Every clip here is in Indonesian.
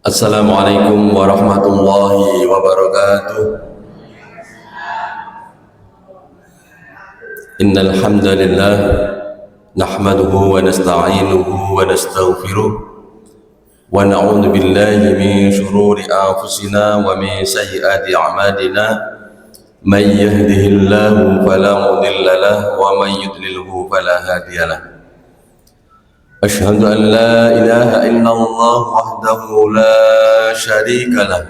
Assalamualaikum warahmatullahi wabarakatuh. Innal hamdalillah nahmaduhu wa nasta'inuhu wa nastaghfiruh wa na'udzu billahi min shururi anfusina wa min sayyiati a'malina. May yahdihillahu fala mudilla lahu wa may yudlilhu fala hadiya lahu. أشهد أن لا إله إلا الله وحده لا شريك له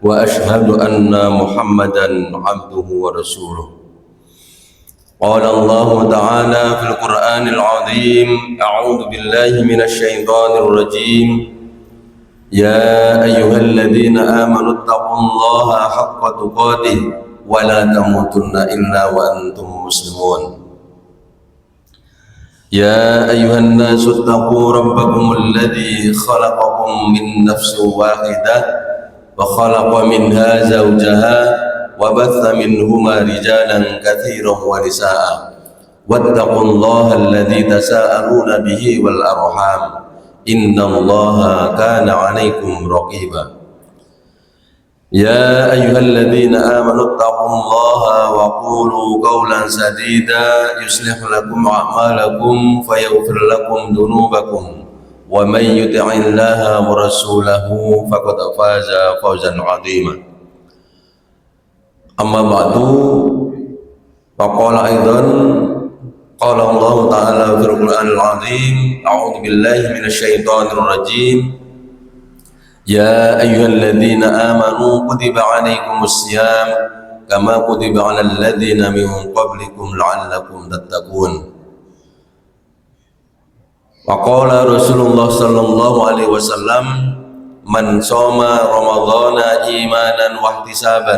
وأشهد أن محمدا عبده ورسوله. قال الله تعالى في القرآن العظيم: أعوذ بالله من الشيطان الرجيم. يا أيها الذين آمنوا اتقوا الله حق تقاته ولا تموتن إلا وأنتم مسلمون. يا أيها الناس اتقوا ربكم الذي خلقكم من نفس واحدة وخلق منها زوجها وبث منهما رجالا كثيرا ونساء واتقوا الله الذي تساءلون به والأرحام إن الله كان عليكم رقيبا. يا أيها الذين آمنوا اتقوا الله وقولوا قولا سديدا يصلح لكم أعمالكم فيغفر لكم ذنوبكم ومن يطع الله ورسوله فقد فاز فوزا عظيما. أما بعد فقال أيضا قال الله تعالى في القرآن العظيم: أعوذ بالله من الشيطان الرجيم. يا أيها الذين آمنوا كتب عليكم الصيام كما كتب على الذين من قبلكم لعلكم تتقون. وقال رسول الله صلى الله عليه وسلم: من صام رمضان إيمانا واحتسابا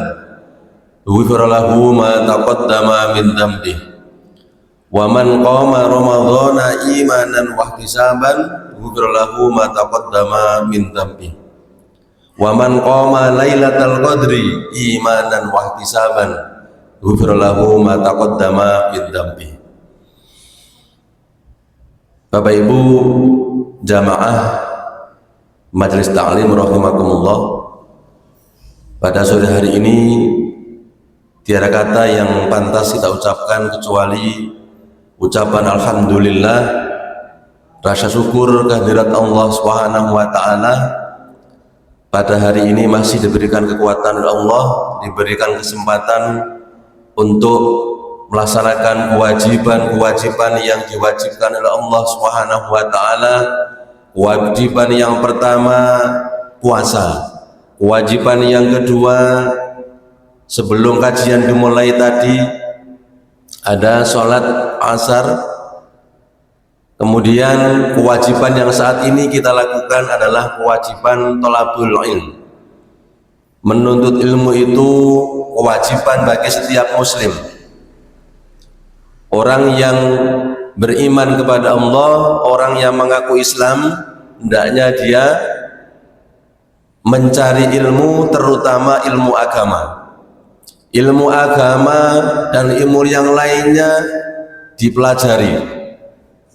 غفر له ما تقدم من ذنبه ومن قام رمضان إيمانا واحتسابا غفر له ما تقدم من ذنبه wa man qama lailatal qadri imanan wa ihtisaban ghufira lahu ma taqaddama min dhanbi. Bapak Ibu jamaah majelis ta'lim rahimakumullah, pada sore hari ini tiada kata yang pantas kita ucapkan kecuali ucapan alhamdulillah, rasa syukur kehadirat Allah Subhanahu wa taala. Pada hari ini masih diberikan kekuatan oleh Allah, diberikan kesempatan untuk melaksanakan kewajiban-kewajiban yang diwajibkan oleh Allah Subhanahu wa taala. Kewajiban yang pertama puasa. Kewajiban yang kedua, sebelum kajian dimulai tadi ada sholat asar. Kemudian kewajiban yang saat ini kita lakukan adalah kewajiban thalabul ilm. Menuntut ilmu itu kewajiban bagi setiap muslim. Orang yang beriman kepada Allah, orang yang mengaku Islam, hendaknya dia mencari ilmu, terutama ilmu agama. Ilmu agama dan ilmu yang lainnya dipelajari.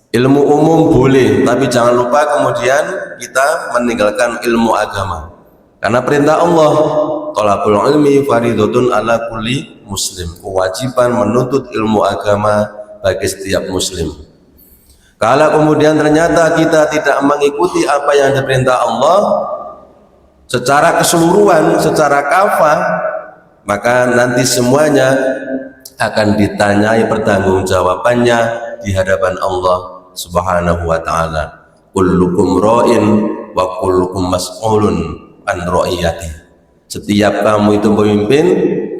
Ilmu umum boleh, tapi jangan lupa kemudian kita meninggalkan ilmu agama. Karena perintah Allah, thalabul ilmi fardhatun ala kulli muslim. Kewajiban menuntut ilmu agama bagi setiap muslim. Kalau kemudian ternyata kita tidak mengikuti apa yang diperintah Allah secara keseluruhan, secara kafah, maka nanti semuanya akan ditanyai pertanggungjawabannya di hadapan Allah Subhanahu wa ta'ala. Kullukum ra'in wa kullukum mas'ulun an ra'iyati. Setiap kamu itu pemimpin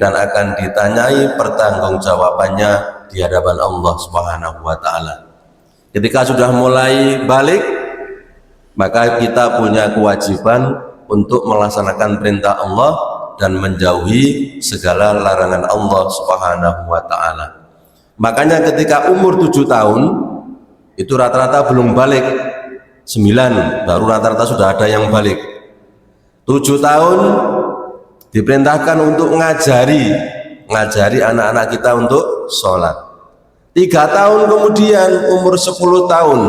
dan akan ditanyai pertanggungjawabannya di hadapan Allah Subhanahu wa ta'ala. Ketika sudah mulai balik, maka kita punya kewajiban untuk melaksanakan perintah Allah dan menjauhi segala larangan Allah Subhanahu wa ta'ala. Makanya ketika umur 7 tahun itu rata-rata belum balik, 9 baru rata-rata sudah ada yang balik. 7 tahun diperintahkan untuk ngajari anak-anak kita untuk sholat. 3 tahun kemudian umur 10 tahun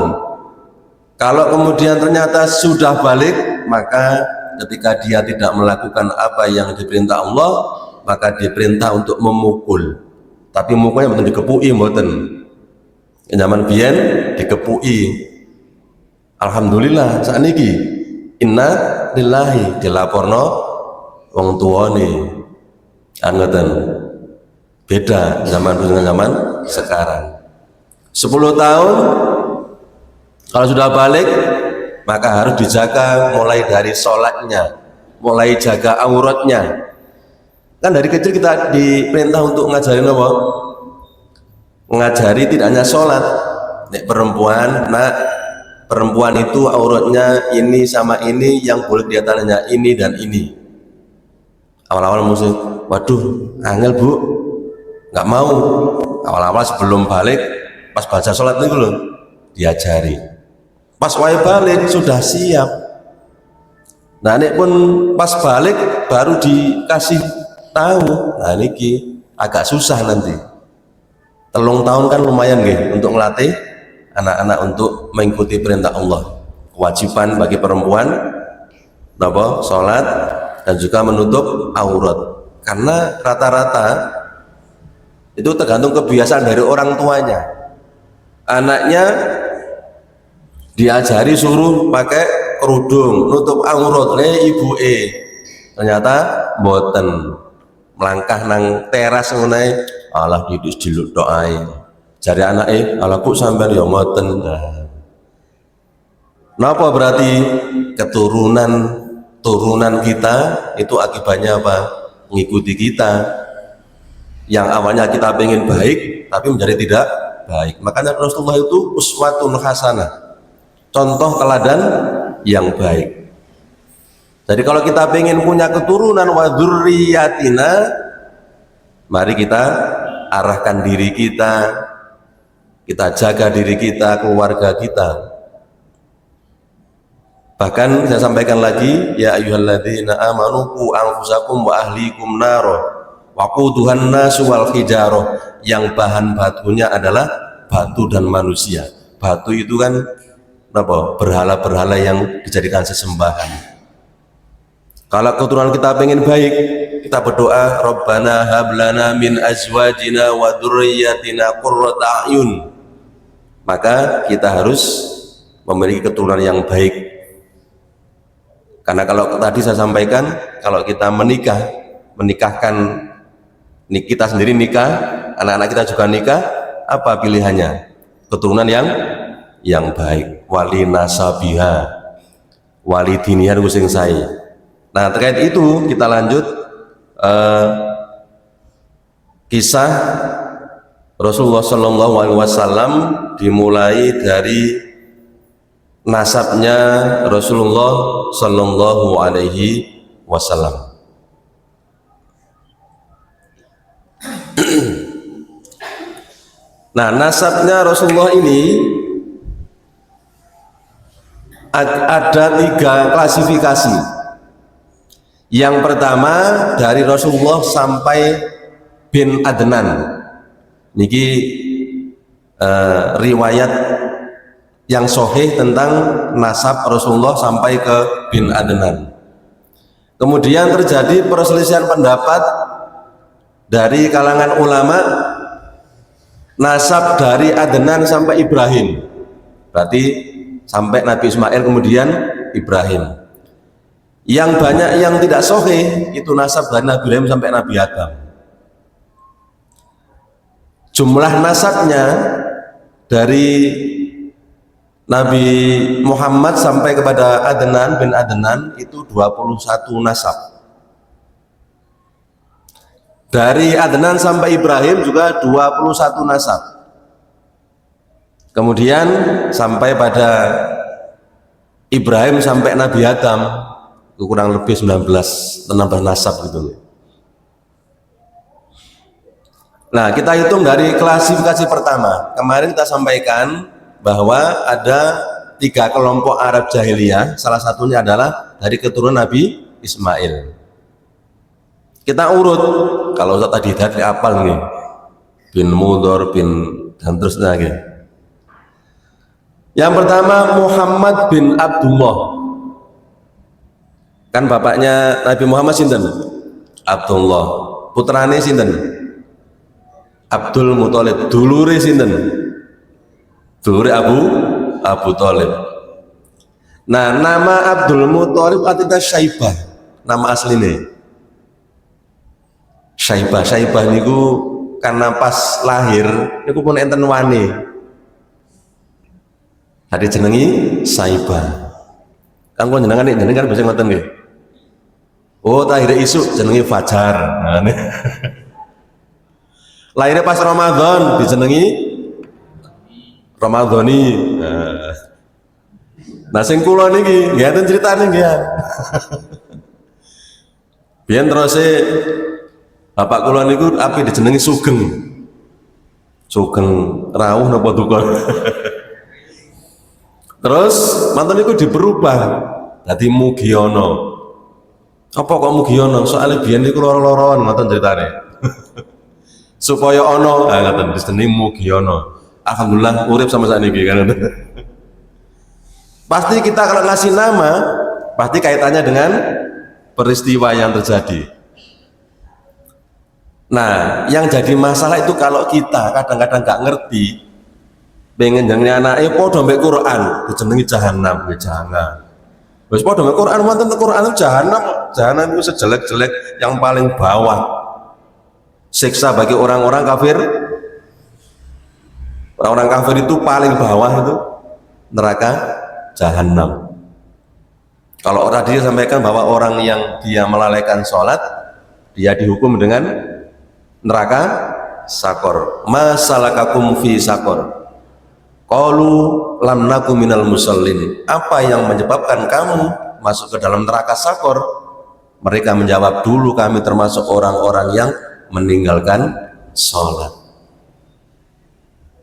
Kalau kemudian ternyata sudah balik, maka ketika dia tidak melakukan apa yang diperintah Allah, maka diperintah untuk memukul. Tapi mukulnya betul dikepui, mboten. Zaman biyen dikepui. Alhamdulillah saat ini inna lillahi dilaporno wong tuane. Anggetan. Beda zaman dulu dengan zaman sekarang. 10 tahun kalau sudah balik, maka harus dijaga mulai dari sholatnya, mulai jaga auratnya. Kan dari kecil kita diperintah untuk ngajarin apa? Ngajari tidak hanya sholat. Nek perempuan, nak perempuan itu auratnya ini sama ini, yang boleh diantaranya ini dan ini. Awal-awal musuh, waduh, angel bu, nggak mau. Awal-awal sebelum balik, pas baca sholat itu loh, diajari. Pas wae balik sudah siap. Nah ini pun pas balik baru dikasih tahu. Nah ini agak susah nanti. 3 tahun kan lumayan nggih untuk melatih anak-anak untuk mengikuti perintah Allah. Kewajiban bagi perempuan apa? Sholat dan juga menutup aurat. Karena rata-rata itu tergantung kebiasaan dari orang tuanya. Anaknya diajari suruh pakai kerudung, nutup aurat, ibu ternyata boten, melangkah nang teras mengenai Allah didis diluk doai, jari anak Allah bu sampean ya ngoten. Napa berarti turunan kita itu akibatnya apa? Mengikuti kita, yang awalnya kita pengen baik tapi menjadi tidak baik. Makanya Rasulullah itu uswatun hasanah, contoh teladan yang baik. Jadi kalau kita ingin punya keturunan wa dzurriyyatina, mari kita arahkan diri kita jaga diri kita, keluarga kita. Bahkan saya sampaikan lagi, ya ayyuhalladzina amanu qu anfusakum wa ahlikum naro waquduhan nasu wal hijarah, yang bahan batunya adalah batu dan manusia. Batu itu kan apa? Berhala-berhala yang dijadikan sesembahan. Kalau keturunan kita pengen baik, kita berdoa, Rabbana hablana min azwajina wa dzurriyyatina qurrata a'yun. Maka kita harus memiliki keturunan yang baik. Karena kalau tadi saya sampaikan, kalau kita menikahkan kita sendiri nikah, anak-anak kita juga nikah, apa pilihannya? Keturunan yang baik, wali nasabiha, wali dinihan using saya. Nah terkait itu kita lanjut kisah Rasulullah Shallallahu Alaihi Wasallam, dimulai dari nasabnya Rasulullah Shallallahu Alaihi Wasallam. Nah nasabnya Rasulullah ini ada 3 klasifikasi. Yang pertama dari Rasulullah sampai bin Adnan. Niki riwayat yang sahih tentang nasab Rasulullah sampai ke bin Adnan. Kemudian terjadi perselisihan pendapat dari kalangan ulama, nasab dari Adnan sampai Ibrahim, berarti sampai Nabi Ismail kemudian Ibrahim. Yang banyak yang tidak sahih itu nasab dari Nabi Ibrahim sampai Nabi Adam. Jumlah nasabnya dari Nabi Muhammad sampai kepada Adnan bin Adnan itu 21 nasab. Dari Adnan sampai Ibrahim juga 21 nasab. Kemudian sampai pada Ibrahim sampai Nabi Adam kurang lebih 16 nasab gitu. Nah kita hitung dari klasifikasi pertama. Kemarin kita sampaikan bahwa ada 3 kelompok Arab jahiliyah, salah satunya adalah dari keturunan Nabi Ismail. Kita urut, kalau tadi dari apal nih, bin Mudhar bin dan terusnya gitu. Yang pertama Muhammad bin Abdullah. Kan bapaknya Nabi Muhammad sinten? Abdullah. Putrane sinten? Abdul Muthalib. Dulure sinten? Dulure Abu Thalib. Nah, nama Abdul Muthalib artinya Syaibah. Nama aslinya Syaibah. Syaibah niku karena pas lahir niku pun enten wani. Hadi jenengi Syaibah. Kanggo jenengan bisa ngoten nggih. Oh, lahir isuk jenengi Fajar. Nah, lahirnya pas Ramadan dijenengi Ramadhani. Nah, sing kula niki nggih enten critane nggih. Biyen terus bapak kula niku api dijenengi Sugeng. Sugeng rawuh napa duka. Terus manten niku diperubah dadi Mugiono. Apa kok Mugiono? Soalnya biyen niku loro-loroan ngoten critane. Supaya ono ngoten dijenengi Mugiono. Alhamdulillah urip sama sakniki kan. Pasti kita kalau ngasih nama pasti kaitannya dengan peristiwa yang terjadi. Nah, yang jadi masalah itu kalau kita kadang-kadang nggak ngerti, pengen jenenge anake padha mbek Quran, dijenengi jahanam, nggih jangan. Wis padha mbek Quran, wonten Quran jahanam, jahanam itu sejelek-jelek yang paling bawah. Siksa bagi orang-orang kafir. Orang-orang kafir itu paling bawah itu neraka jahanam. Kalau tadi sampaikan bahwa orang yang dia melalaikan sholat, dia dihukum dengan neraka sakor. Masalakakum fi sakor. Qalu lam naku minal musallin. Apa yang menyebabkan kamu masuk ke dalam neraka sakor? Mereka menjawab, dulu kami termasuk orang-orang yang meninggalkan sholat.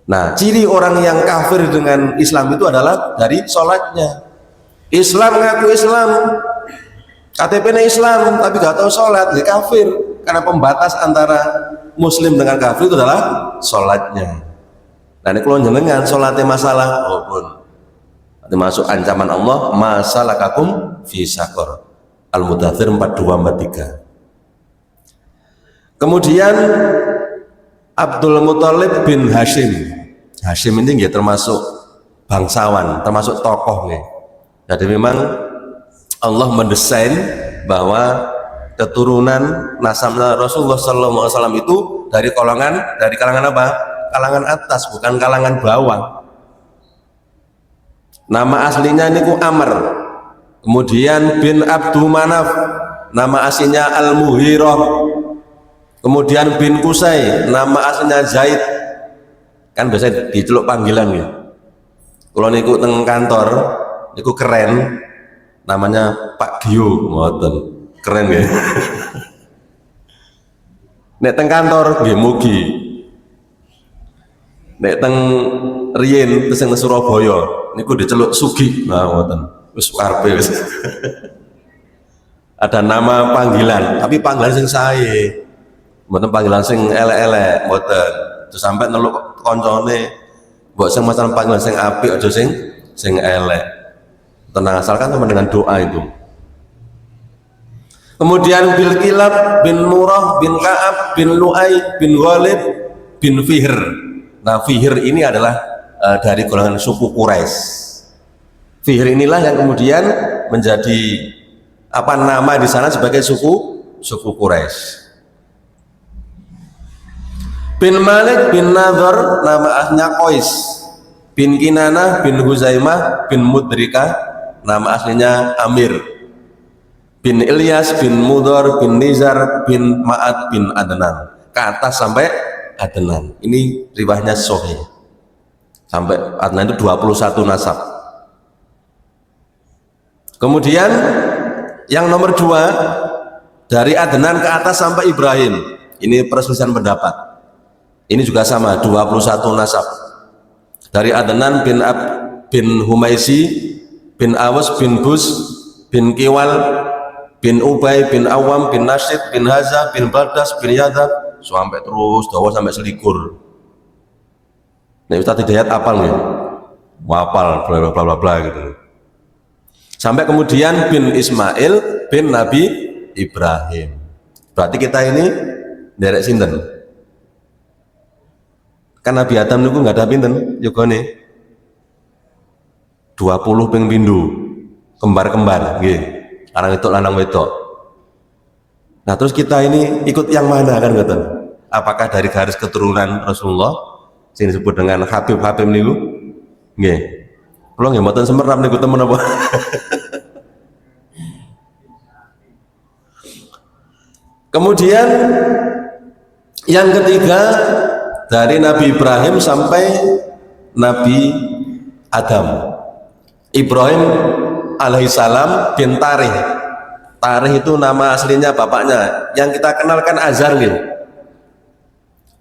Nah, ciri orang yang kafir dengan Islam itu adalah dari sholatnya. Islam ngaku Islam, KTP-nya Islam, tapi gak tahu sholat, dia kafir. Karena pembatas antara Muslim dengan kafir itu adalah sholatnya. Nah, ini kalau jenengan sholatnya masalah, oh pun nanti masuk ancaman Allah, masalah kakum fi sakor. Al-Mudathir 42-43. Kemudian Abdul Muthalib bin Hashim. Hashim ini dia termasuk bangsawan, termasuk tokoh nih. Jadi memang Allah mendesain bahwa keturunan nasabnya Rasulullah SAW itu dari kalangan apa? Kalangan atas, bukan kalangan bawah. Nama aslinya niku Amr. Kemudian bin Abdul Manaf, nama aslinya Al-Muhirah. Kemudian bin Qusay, nama aslinya Zaid. Kan biasa diceluk panggilan ya. Kalau niku teng kantor, niku keren, namanya Pak Gio, ngoten. Keren ya. Nek teng kantor nggih Mugi. Nek teng riyen teng Surabaya niku diceluk Sugi. Nah, ngoten. Wis karepe wis. Ada nama panggilan, tapi panggilan sing sae. Mboten panggilan sing elek-elek, mboten. Terus sampai neluk koncone, mbok sing masalah panggilan sing apik aja sing elek. Tenang, asalkan sama dengan doa itu. Kemudian bil Kilab bin Murrah bin Ka'ab bin Lu'ay bin Ghalib bin Fihr. Nah, Fihr ini adalah dari golongan suku Quraisy. Fihr inilah yang kemudian menjadi apa nama di sana sebagai suku Quraisy. Bin Malik bin Nadhr, nama aslinya Qais. Bin Kinanah bin Huzaimah bin Mudrikah, nama aslinya Amir. Bin Ilyas bin Mudhar bin Nizar bin Ma'ad bin Adnan, ke atas sampai Adnan. Ini riwayatnya sahih. Sampai Adnan itu 21 nasab. Kemudian yang nomor 2 dari Adnan ke atas sampai Ibrahim. Ini perselisihan pendapat. Ini juga sama, 21 nasab. Dari Adnan bin Humaisi bin Awas bin Bus bin Kiwal bin Ubay bin Awam bin Nasid bin Haza bin Bardas bin Yadab, sampai terus dawa sampai selikur. Nah, Ustaz Hidayat apal nih. wapal bla bla bla bla gitu. Sampai kemudian bin Ismail bin Nabi Ibrahim. Berarti kita ini derek sinten? Kan Nabi Adam niku nggak ada pinten yogone 20 ping pindho kembar-kembar nggih. Lanang wedok lanang wedok. Nah, terus kita ini ikut yang mana kan ngoten? Apakah dari garis keturunan Rasulullah sing disebut dengan Habib niku? Nggih. Kula nggih mboten semerap niku temen apa. Kemudian yang ketiga dari Nabi Ibrahim sampai Nabi Adam. Ibrahim alaihissalam bin Tarih. Tarih itu nama aslinya bapaknya. Yang kita kenalkan Azar gitu.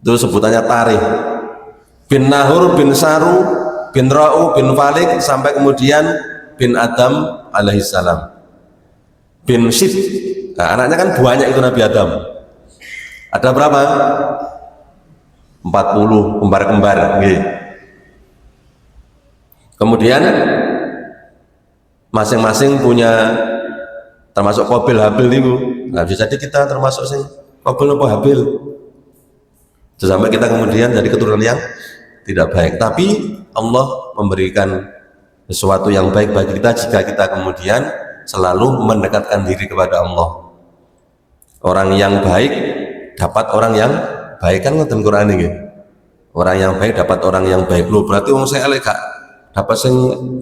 Itu sebutannya Tarih. Bin Nahur bin Saru bin Ra'u bin Falik sampai kemudian bin Adam alaihissalam. Bin Sid. Nah, anaknya kan banyak itu Nabi Adam. Ada berapa? 40 kembar-kembar. Kemudian masing-masing punya, termasuk Qabil Habil itu. Nah, bisa jadi kita termasuk sing Qabil apa Habil. Sampai kita kemudian jadi keturunan yang tidak baik. Tapi Allah memberikan sesuatu yang baik bagi kita jika kita kemudian selalu mendekatkan diri kepada Allah. Orang yang baik dapat orang yang baik, kan ngoten Quran iki. Orang yang baik dapat orang yang baik. Loh, berarti wong sing elek gak dapat sing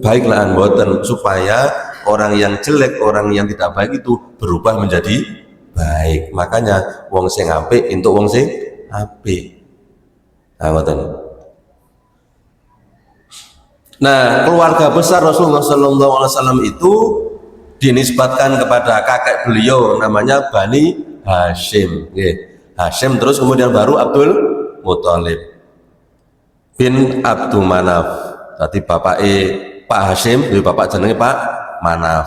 baik lah mboten, supaya orang yang jelek, orang yang tidak baik itu berubah menjadi baik. Makanya wong sing apik entuk wong sing apik. Nah, ngoten. Nah, keluarga besar Rasulullah sallallahu alaihi wasallam itu dinisbatkan kepada kakek beliau namanya Bani Hashim. Hashim terus kemudian baru Abdul Muthalib bin Abdul Manaf. Tadi Pak Hashim, duwe bapak jenenge Pak Manaf.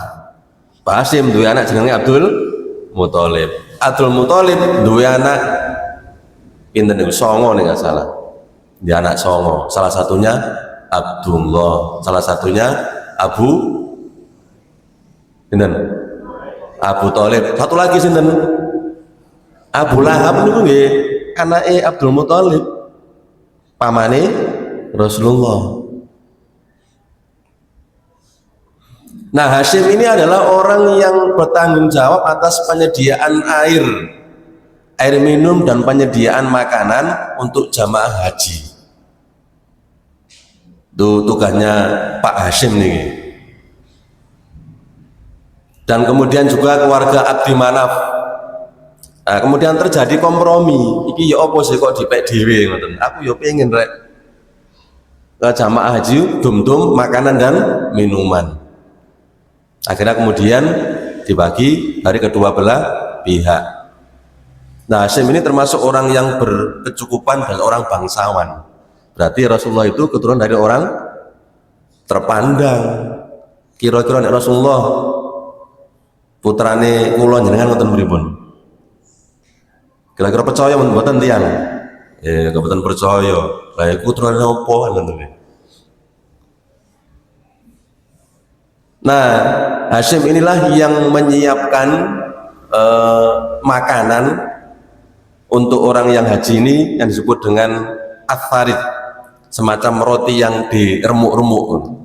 Pak Hashim duwe anak jenenge Abdul Muthalib. Abdul Muthalib duwe anak pinten niku? 9 nek gak salah. Dia anak 9. Salah satunya Abdullah, salah satunya Abu Thalib. Satu lagi sinten? Abu Lahab niku nggih anake Abdul Muthalib, pamane Rasulullah. Nah, Hashim ini adalah orang yang bertanggung jawab atas penyediaan air minum dan penyediaan makanan untuk jamaah haji. Itu tugasnya Pak Hashim nih. Dan kemudian juga keluarga Abdi Manaf. Nah, kemudian terjadi kompromi. Iki ya apa sih kok dipek dhewe ngoten. Aku ya pengen rek jamaah haji dum-dum makanan dan minuman. Akhirnya kemudian dibagi dari kedua belah pihak. Nah, Hashim ini termasuk orang yang berkecukupan dan orang bangsawan. Berarti Rasulullah itu keturunan dari orang terpandang. Kira-kira nek Rasulullah putrane kula jenengan ngoten pripun? Kira-kira percaya mboten tiyang? Mboten percaya. Lah iku putrane apa ngoten. Nah, Hashim inilah yang menyiapkan makanan untuk orang yang haji ini yang disebut dengan atharid, semacam roti yang diremuk-remuk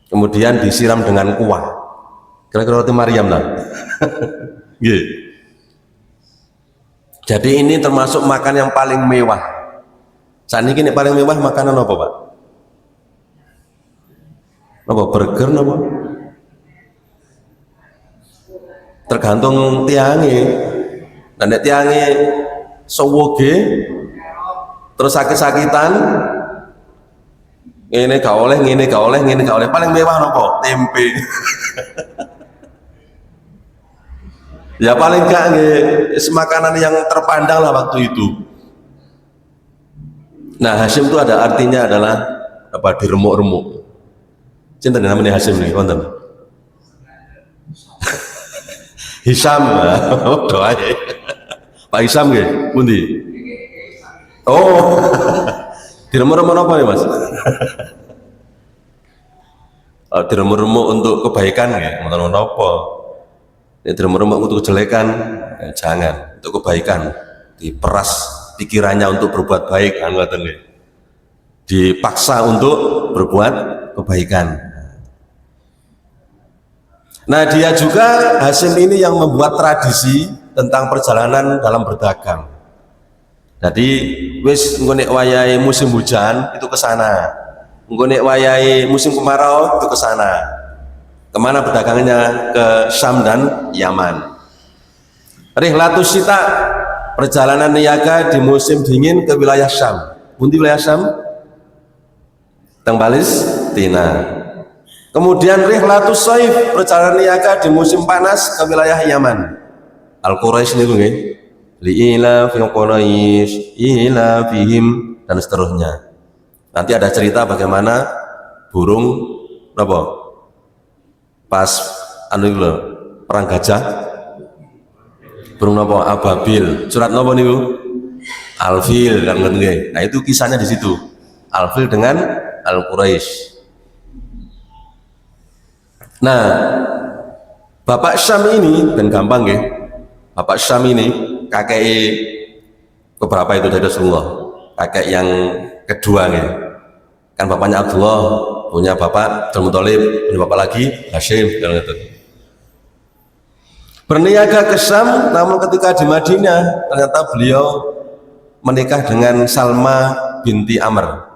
kemudian disiram dengan kuah. Kira-kira roti Maryam lah. Yeah. Jadi ini termasuk makan yang paling mewah. Saat ini paling mewah makanan apa, Pak? Apa burger apa? Tergantung tiange. Dan tiange sowoge terus sakit-sakitan, ini gak oleh, ini gak oleh, ini gak oleh. Paling mewah nopo? Tempe. Ya paling gak makanan yang terpandang lah waktu itu. Nah, Hashim itu ada artinya adalah apa? Diremuk-remuk. Cinta namanya Hashim nih, wonten. Hisam, doa ya. Pak Hisam nggih, pundi? Oh, diremuk-remuk apa nih Mas? diremuk-remuk untuk kebaikan ya, ngoten napa. Nek diremuk-remuk untuk kejelekan, jangan, untuk kebaikan. Diperas pikirannya untuk berbuat baik, kan ngoten nggih. Dipaksa untuk berbuat kebaikan. Nah, dia juga Hasyim ini yang membuat tradisi tentang perjalanan dalam berdagang. Jadi wis engko nek wayahe musim hujan itu ke sana. Engko nek wayahe musim kemarau itu ke sana. Kemana berdagangannya? Ke Syam dan Yaman. Rihlatus Syita, perjalanan niaga di musim dingin ke wilayah Syam. Pundi wilayah Syam? Teng Palestina. Kemudian Rihlatus Saif, perjalanan niaga di musim panas ke wilayah Yaman. Al-Quraisy niku nggih. Li'ila fi Quraisy ila fihim dan seterusnya. Nanti ada cerita bagaimana burung apa? Pas anu lho, perang gajah. Burung apa? Ababil. Surat napa niku? Al-Fil kan nggih. Nah, itu kisahnya di situ. Al-Fil dengan Al-Quraisy. Nah, Bapak Syam ini dan gampang nggih. Bapak Syam ini kakek beberapa itu dari Rasulullah, kakek yang kedua nih, kan bapaknya Abdullah punya bapak Abdul Muthalib, punya bapak lagi Hasyim, gitu. Berniaga ke Syam, namun ketika di Madinah ternyata beliau menikah dengan Salma binti Amr,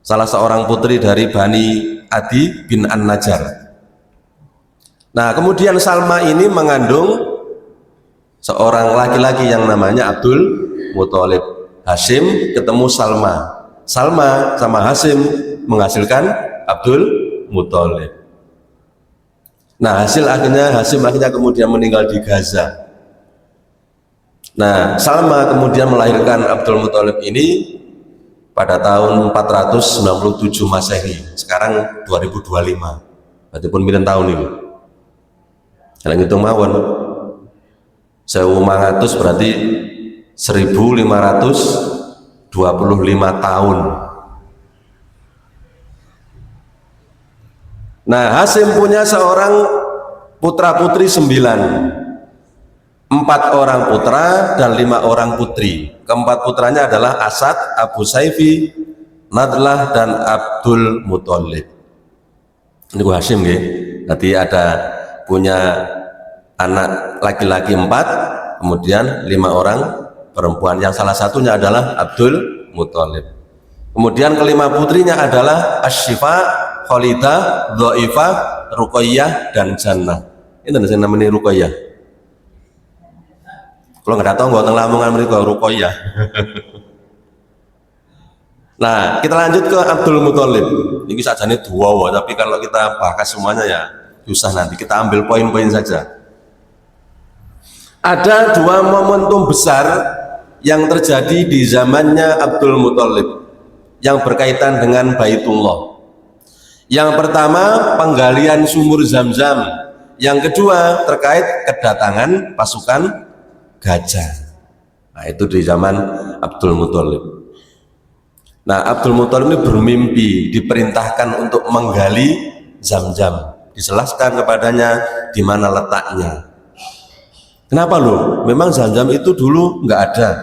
salah seorang putri dari Bani Adi bin An-Najjar. Nah, kemudian Salma ini mengandung seorang laki-laki yang namanya Abdul Muthalib. Hasyim ketemu Salma. Salma sama Hasyim menghasilkan Abdul Muthalib. Nah, Hasyim akhirnya kemudian meninggal di Gaza. Nah, Salma kemudian melahirkan Abdul Muthalib ini pada tahun 497 Masehi. Sekarang 2025. Berarti pun pinten tahun ini. Kalau ngitung mawon 1500 berarti 1525 tahun. Nah, Hasyim punya seorang putra putri 9, 4 orang putra dan 5 orang putri. Keempat putranya adalah Asad, Abu Saifi, Nadlah dan Abdul Muthalib. Ini Hasyim nggih. Nanti ada punya anak laki-laki 4, kemudian 5 orang perempuan, yang salah satunya adalah Abdul Muthalib. Kemudian kelima putrinya adalah Asy-Syifa, Khalidah, Dhaifah, Ruqayyah dan Jannah. Ini yang namanya Ruqayyah. Kalau nggak tahu nggak teng Lamongan mereka Ruqayyah. Nah, kita lanjut ke Abdul Muthalib. Ini sajane dua, tapi kalau kita bahas semuanya ya susah, nanti kita ambil poin-poin saja. Ada 2 momentum besar yang terjadi di zamannya Abdul Muthalib yang berkaitan dengan Baitullah. Yang pertama, penggalian sumur Zam-Zam. Yang kedua, terkait kedatangan pasukan gajah. Nah, itu di zaman Abdul Muthalib. Nah, Abdul Muthalib ini bermimpi diperintahkan untuk menggali Zam-Zam. Dijelaskan kepadanya di mana letaknya. Kenapa loh? Memang Zam-Zam itu dulu nggak ada.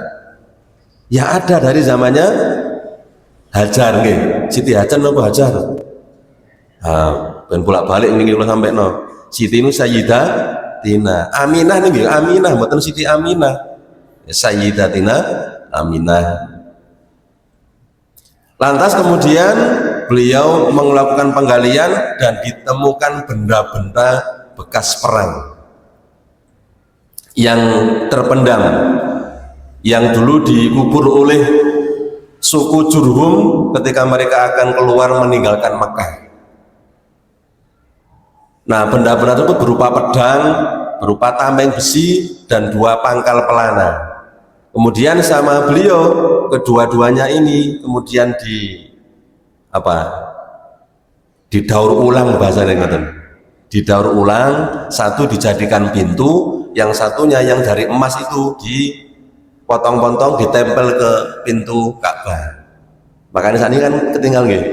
Ya ada dari zamannya Hajar nggih. Siti Hajar nopo Hajar? Ben bolak-balik ning kula sampai no. Siti nu Sayyidah Tina. Aminah nih, Aminah mboten Siti Aminah. Sayyidatina Aminah. Lantas kemudian beliau melakukan penggalian dan ditemukan benda-benda bekas perang yang terpendam, yang dulu dikubur oleh suku Jurhum ketika mereka akan keluar meninggalkan Mekah. Nah, benda-benda tersebut berupa pedang, berupa tameng besi, dan 2 pangkal pelana. Kemudian sama beliau, kedua-duanya ini kemudian didaur ulang bahasanya ngoten. Didaur ulang, satu dijadikan pintu, yang satunya yang dari emas itu dipotong-potong, ditempel ke pintu Ka'bah. Makanya saat ini kan ketinggal nggih.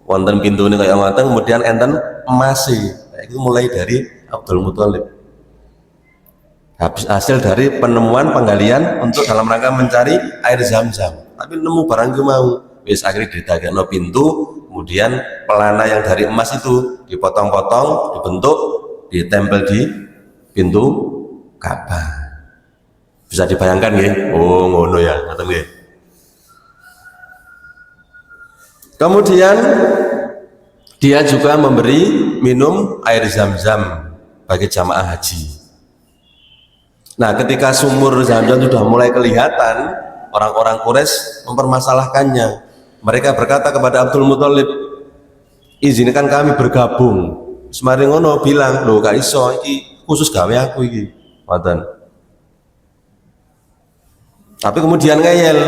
wonten pintune kaya ngoten, kemudian enten emase. Nah, itu mulai dari Abdul Muthalib. Habis hasil dari penemuan penggalian untuk dalam rangka mencari air Zam-Zam. Tapi nemu barang itu mau. Wis akhirnya didagekno pintu, kemudian pelana yang dari emas itu dipotong-potong, dibentuk, ditempel di pintu Ka'bah. Bisa dibayangkan nggih? Oh, ngono ya, ngoten nggih. Kemudian dia juga memberi minum air Zam-Zam bagi jamaah haji. Nah, ketika sumur Zam-Zam sudah mulai kelihatan, orang-orang Quraisy mempermasalahkannya. Mereka berkata kepada Abdul Muthalib, izinkan kami bergabung. Semari ngono bilang, loh gak iso, iki khusus gawe aku iki. Ngoten. Tapi kemudian ngeyel,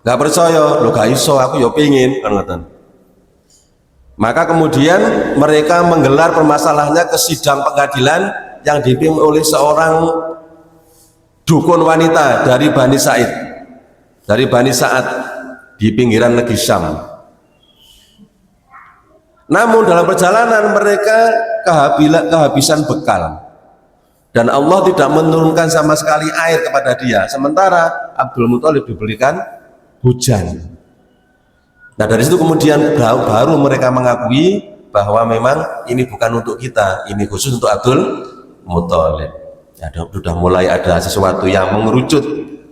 gak percaya, loh gak iso, aku ya pingin, kan ngoten. Maka kemudian mereka menggelar permasalahannya ke sidang pengadilan yang dipimpin oleh seorang dukun wanita dari Bani Sa'id, dari Bani Sa'ad di pinggiran negeri Syam. Namun dalam perjalanan mereka kehabisan bekal dan Allah tidak menurunkan sama sekali air kepada dia, sementara Abdul Muthalib diberikan hujan. Nah, dari situ kemudian baru mereka mengakui bahwa memang ini bukan untuk kita, ini khusus untuk Abdul Muthalib. Ya, sudah mulai ada sesuatu yang mengerucut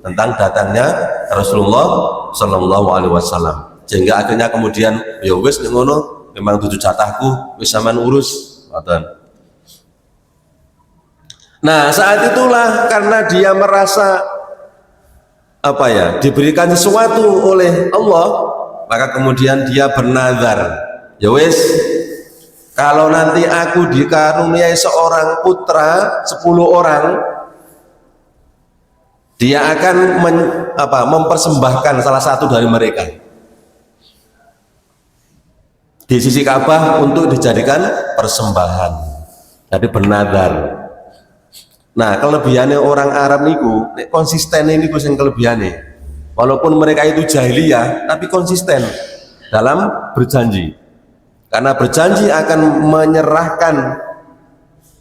tentang datangnya Rasulullah Shallallahu Alaihi Wasallam, sehingga akhirnya kemudian ya wis ngono, memang tujuh jatahku, wis sampean urus. Nah, saat itulah karena dia merasa diberikan sesuatu oleh Allah, maka kemudian dia bernazar, ya wis, kalau nanti aku dikaruniai seorang putra 10 orang, dia akan mempersembahkan salah satu dari mereka di sisi Ka'bah untuk dijadikan persembahan. Jadi bernadar. Nah, kelebihannya orang Arab niku konsisten ini yang kelebihannya. Walaupun mereka itu jahiliyah, tapi konsisten dalam berjanji. Karena berjanji akan menyerahkan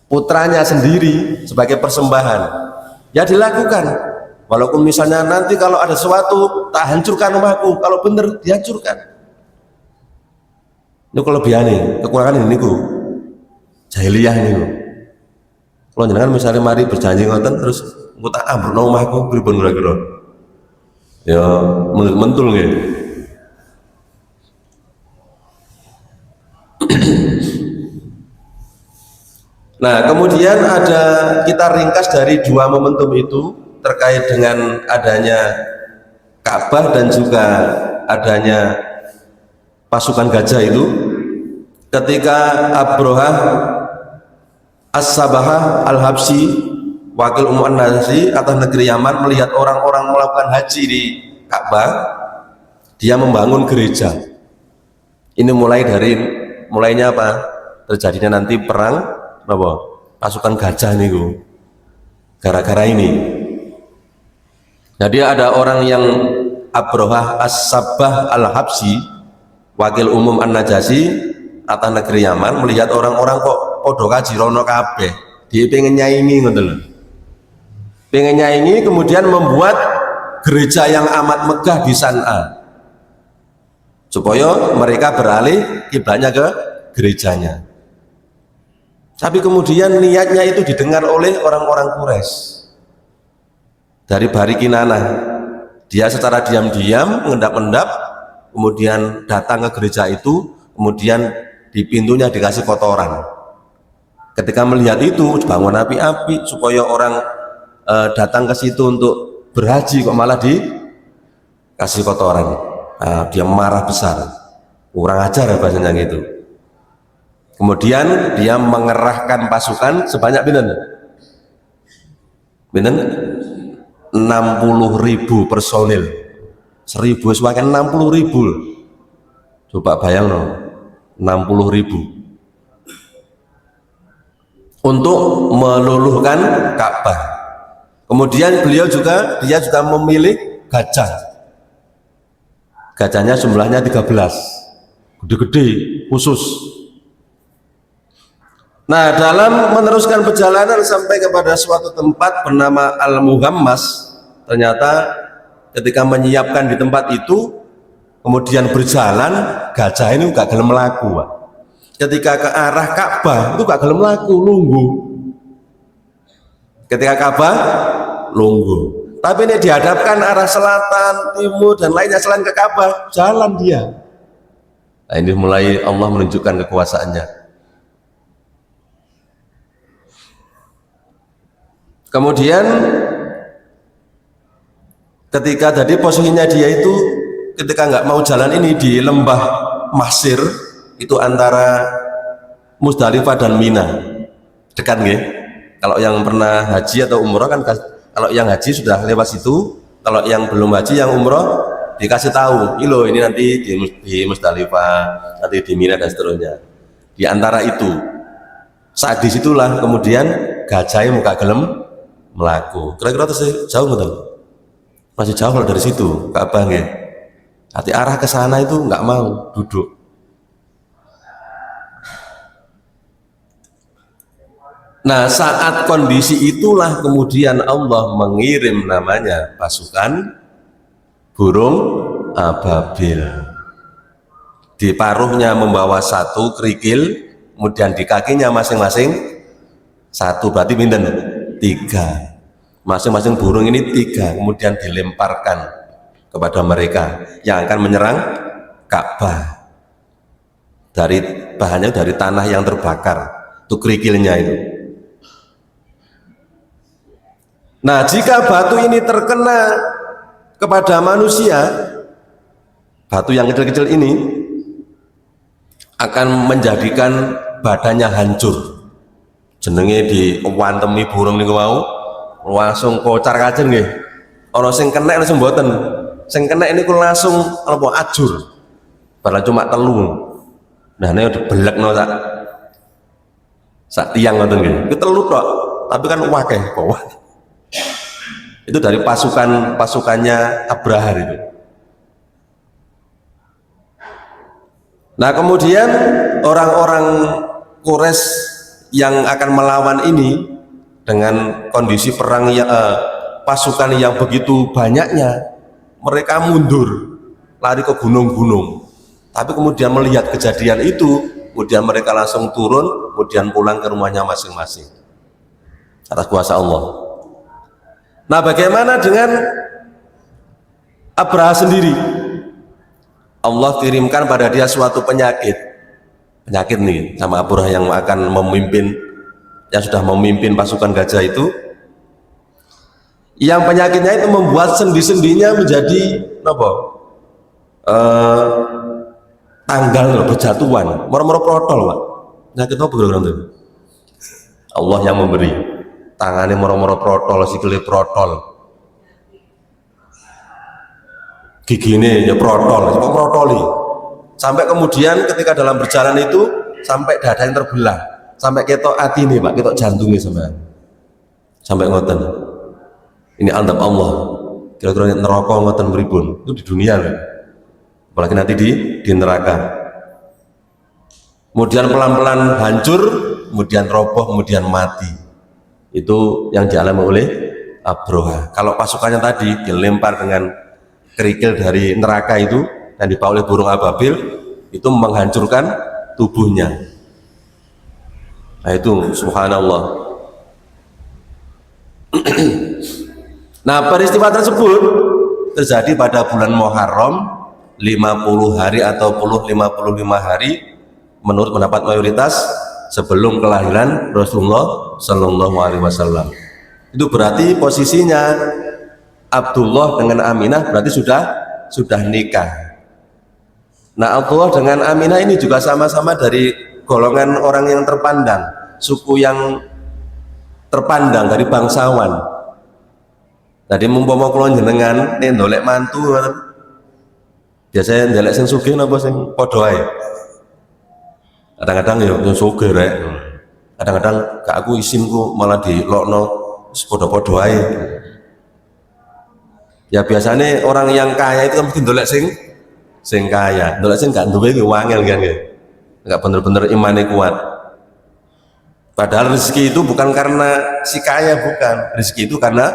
putranya sendiri sebagai persembahan, ya dilakukan. Walaupun misalnya nanti kalau ada sesuatu, tak hancurkan rumahku, kalau benar dihancurkan. Itu kelebihannya, kekurangan ini ku jahiliyah ini ku. Kalau jangan misalnya mari berjanji ngoten terus engko tak ambrukno omahku pripun kira-kira. Ya mentul nggih. Nah, kemudian kita ringkas dari dua momentum itu terkait dengan adanya Ka'bah dan juga adanya pasukan gajah itu. Ketika Abrahah As-Sabahah Al-Habsyi, wakil An-Najasyi atas negeri Yaman, melihat orang-orang melakukan haji di Ka'bah, dia membangun gereja. Ini mulainya apa? Terjadinya nanti perang pasukan gajah niku. Gara-gara ini. Jadi ada orang yang Abrahah As-Sabah Al-Habsyi, wakil umum An-Najasyi atas negeri Yaman, melihat orang-orang kok podo kajirono kabeh, dia pengen nyaingi ngoten lho. Pengen nyaingi, kemudian membuat gereja yang amat megah di San'a supaya mereka beralih kiblatnya ke gerejanya. Tapi kemudian niatnya itu didengar oleh orang-orang Quraisy dari Bari Kinanah. Dia secara diam-diam mengendap-endap, kemudian datang ke gereja itu, kemudian di pintunya dikasih kotoran. Ketika melihat itu, bangun api-api supaya orang datang ke situ untuk berhaji, kok malah dikasih kotoran. Nah, dia marah besar, kurang ajar ya bahasanya gitu. Kemudian dia mengerahkan pasukan sebanyak binen 60.000 personil. 1.000 semakin 60.000. Coba bayang no, 60.000 untuk meluluhkan Ka'bah. Kemudian dia juga memilih gajah. Gajahnya jumlahnya 13. gede-gede khusus. Nah, dalam meneruskan perjalanan sampai kepada suatu tempat bernama Al-Muhammas, ternyata ketika menyiapkan di tempat itu, kemudian berjalan, gajah ini gak gelem melaku, Pak. Ketika ke arah Ka'bah itu gak gelem melaku, lunggu. Ketika Ka'bah, lunggu. Tapi ini dihadapkan arah selatan, timur, dan lainnya selain ke Ka'bah, jalan dia. Nah, ini mulai Allah menunjukkan kekuasaannya. Kemudian ketika tadi posisinya dia itu ketika nggak mau jalan ini di lembah Mahsir, itu antara Musdalifah dan Mina, dekat nggih. Kalau yang pernah haji atau umroh kan, kalau yang haji sudah lewat situ, kalau yang belum haji yang umroh dikasih tahu, ini nanti di Musdalifah, nanti di Mina dan seterusnya. Di antara itu, saat disitulah kemudian gajahnya muka gelem melaku. Kira-kira terus jauh nggak? Masih jauh kalau dari situ Ka'bah nggih. Hati arah ke sana itu nggak mau duduk. Nah, saat kondisi itulah kemudian Allah mengirim namanya pasukan burung ababil. Di paruhnya membawa satu kerikil, kemudian di kakinya masing-masing satu, berarti pinten? 3. Masing-masing burung ini 3, kemudian dilemparkan kepada mereka yang akan menyerang Ka'bah. Dari bahannya dari tanah yang terbakar, itu kerikilnya itu. Nah, jika batu ini terkena kepada manusia, batu yang kecil-kecil ini akan menjadikan badannya hancur. Jenenge diwantemi burung niku mau langsung kocar kacir nggih. Ana sing kena langsung mboten. Sing kena niku langsung apa ajur. Padahal cuma telu. Nah, nek dibelekno sak tiang ngoten nggih. Ku telu tok, tapi kan akeh bawah. Itu dari pasukannya Abraha itu. Nah, kemudian orang-orang Quraisy yang akan melawan ini dengan kondisi perang pasukan yang begitu banyaknya, mereka mundur lari ke gunung-gunung. Tapi kemudian melihat kejadian itu, kemudian mereka langsung turun, kemudian pulang ke rumahnya masing-masing atas kuasa Allah. Nah, bagaimana dengan Abraha sendiri? Allah kirimkan pada dia suatu penyakit nih sama Abraha yang akan memimpin, yang sudah memimpin pasukan gajah itu, yang penyakitnya itu membuat sendi-sendinya menjadi apa? Tanggal berjatuhan, moro-moro protol, Pak. Penyakit apa itu? Allah yang memberi. Tangannya moro-moro protol, sikile protol, giginya ya protol, cuma protoli. Sampai kemudian ketika dalam berjalan itu sampai dada yang terbelah, sampai ketok hati nih Pak, ketok jantungnya sampai ngoten. Ini azab Allah. Kira-kira neraka ngoten pripun? Itu di dunia loh. Apalagi nanti di neraka. Kemudian pelan-pelan hancur, kemudian roboh, kemudian mati. Itu yang dialami oleh Abraha. Kalau pasukannya tadi dilempar dengan kerikil dari neraka itu dan dibawa oleh burung ababil, itu menghancurkan tubuhnya. Nah, itu subhanallah. Nah, peristiwa tersebut terjadi pada bulan Muharram, 50 hari atau 55 hari menurut pendapat mayoritas sebelum kelahiran Rasulullah Shallallahu Alaihi Wasallam. Itu berarti posisinya Abdullah dengan Aminah berarti sudah nikah. Nah, Abdullah dengan Aminah ini juga sama-sama dari golongan orang yang terpandang, suku yang terpandang, dari bangsawan. Tadi mumpama kula jenengan ndolek mantu, biasanya ndolek sing sugih napa sing padha ae. Kadang-kadang ya sing sugih rek. Kadang-kadang gak aku isinku malah dilokno padha-padha ae. Ya biasanya orang yang kaya itu mesti ndolek sing sing kaya. Ndelok sing gak duwe ki wangel kan ya. Enggak bener-bener imannya kuat. Padahal rezeki itu bukan karena si kaya, bukan. Rezeki itu karena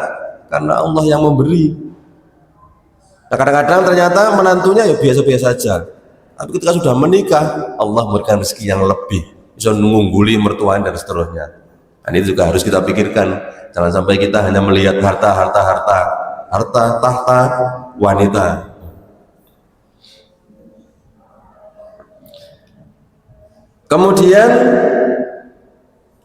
Allah yang memberi. Nah, kadang-kadang ternyata menantunya ya biasa-biasa saja. Tapi ketika sudah menikah, Allah memberikan rezeki yang lebih, bisa mengungguli mertuanya dan seterusnya. Dan itu juga harus kita pikirkan. Jangan sampai kita hanya melihat harta tahta wanita. Kemudian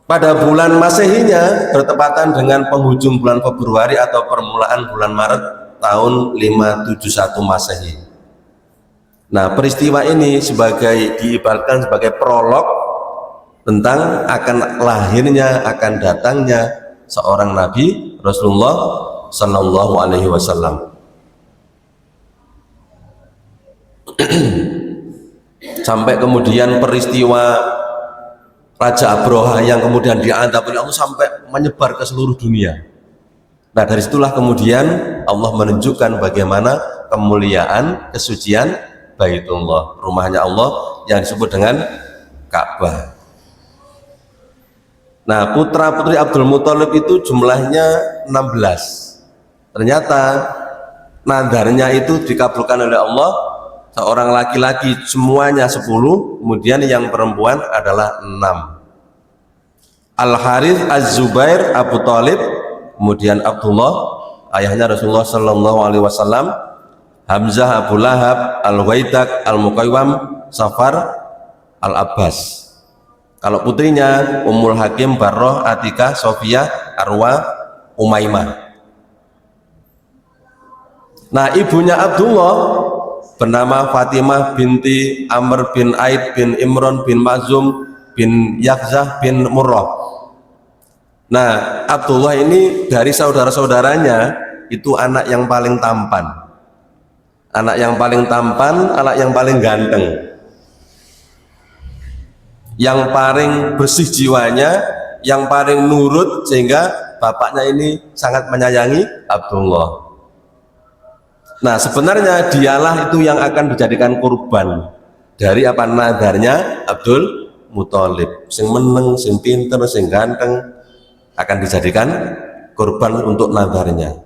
pada bulan Masehinya bertepatan dengan penghujung bulan Februari atau permulaan bulan Maret tahun 571 Masehi. Nah, peristiwa ini diibaratkan sebagai prolog tentang akan lahirnya, akan datangnya seorang Nabi Rasulullah Sallallahu Alaihi Wasallam. Sampai kemudian peristiwa Raja Abroha yang kemudian diadab oleh Allah sampai menyebar ke seluruh dunia. Nah, dari situlah kemudian Allah menunjukkan bagaimana kemuliaan, kesucian Baitullah, rumahnya Allah yang disebut dengan Ka'bah. Nah, putra-putri Abdul Muthalib itu jumlahnya 16. Ternyata nadarnya itu dikabulkan oleh Allah, seorang laki-laki semuanya 10, kemudian yang perempuan adalah 6. Al-Harith Az-Zubair Abu Thalib, kemudian Abdullah ayahnya Rasulullah Sallallahu Alaihi Wasallam, Hamzah Abu Lahab, Al-Waidak, Al-Muqawwam, Safar, Al-Abbas. Kalau putrinya Ummul Hakim, Barroh, Atikah, Sofia, Arwa, Umaymah. Nah, ibunya Abdullah bernama Fatimah binti Amr bin Aid bin Imron bin Mazum bin Yakzah bin Murrah. Nah, Abdullah ini dari saudara-saudaranya itu anak yang paling tampan, anak yang paling ganteng, yang paling bersih jiwanya, yang paling nurut, sehingga bapaknya ini sangat menyayangi Abdullah. Nah, sebenarnya dialah itu yang akan dijadikan kurban dari apa nadarnya Abdul Muthalib. Sing meneng, sing pinter, sing ganteng akan dijadikan kurban untuk nadarnya.